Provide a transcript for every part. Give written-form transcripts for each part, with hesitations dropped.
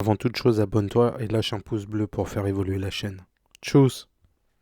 Avant toute chose, abonne-toi et lâche un pouce bleu pour faire évoluer la chaîne. Tchuss!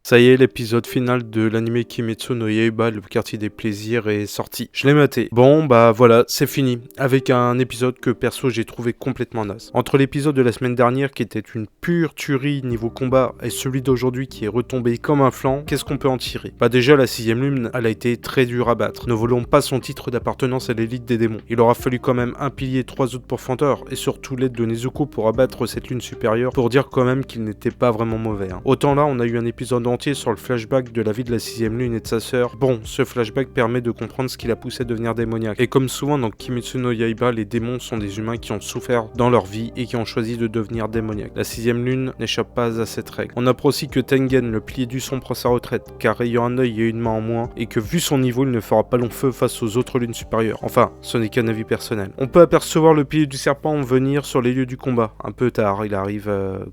Ça y est, l'épisode final de l'anime Kimetsu no Yaiba, le quartier des plaisirs, est sorti. Je l'ai maté. Bon, bah voilà, c'est fini. Avec un épisode que perso j'ai trouvé complètement naze. Entre l'épisode de la semaine dernière qui était une pure tuerie niveau combat et celui d'aujourd'hui qui est retombé comme un flanc, qu'est-ce qu'on peut en tirer? Bah déjà, la 6ème lune, elle a été très dure à battre. Ne volons pas son titre d'appartenance à l'élite des démons. Il aura fallu quand même un pilier, 3 autres pourfendeurs et surtout l'aide de Nezuko pour abattre cette lune supérieure pour dire quand même qu'il n'était pas vraiment mauvais. Autant là, on a eu un épisode sur le flashback de la vie de la 6ème lune et de sa sœur. Bon, ce flashback permet de comprendre ce qui l'a poussé à devenir démoniaque. Et comme souvent dans Kimetsu no Yaiba, les démons sont des humains qui ont souffert dans leur vie et qui ont choisi de devenir démoniaques. La 6ème lune n'échappe pas à cette règle. On apprend aussi que Tengen, le pilier du son, prend sa retraite, car ayant un œil et une main en moins, et que vu son niveau, il ne fera pas long feu face aux autres lunes supérieures. Enfin, ce n'est qu'un avis personnel. On peut apercevoir le pilier du serpent venir sur les lieux du combat. Un peu tard, il arrive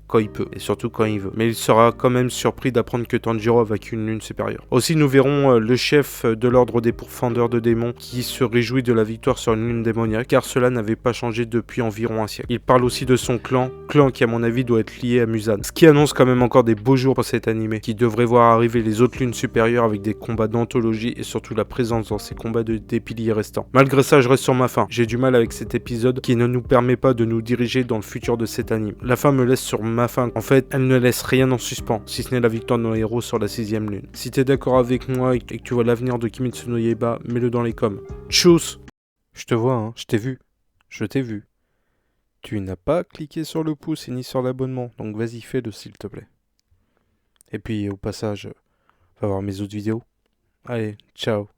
quand il peut, et surtout quand il veut. Mais il sera quand même surpris d'apprendre que Tanjiro avec une lune supérieure. Aussi, nous verrons le chef de l'ordre des pourfendeurs de démons qui se réjouit de la victoire sur une lune démoniaque, car cela n'avait pas changé depuis environ un siècle. Il parle aussi de son clan qui à mon avis doit être lié à Muzan. Ce qui annonce quand même encore des beaux jours pour cet animé, qui devrait voir arriver les autres lunes supérieures avec des combats d'anthologie et surtout la présence dans ces combats des piliers restants. Malgré ça, je reste sur ma faim. J'ai du mal avec cet épisode qui ne nous permet pas de nous diriger dans le futur de cet anime. La fin me laisse sur ma faim. En fait, elle ne laisse rien en suspens, si ce n'est la victoire de nos héros sur la 6ème lune. Si t'es d'accord avec moi et que tu vois l'avenir de Kimetsu no Yaiba, mets-le dans les coms. Tchuss! Je te vois, hein, je t'ai vu. Je t'ai vu. Tu n'as pas cliqué sur le pouce et ni sur l'abonnement, donc vas-y, fais-le s'il te plaît. Et puis au passage, va voir mes autres vidéos. Allez, ciao.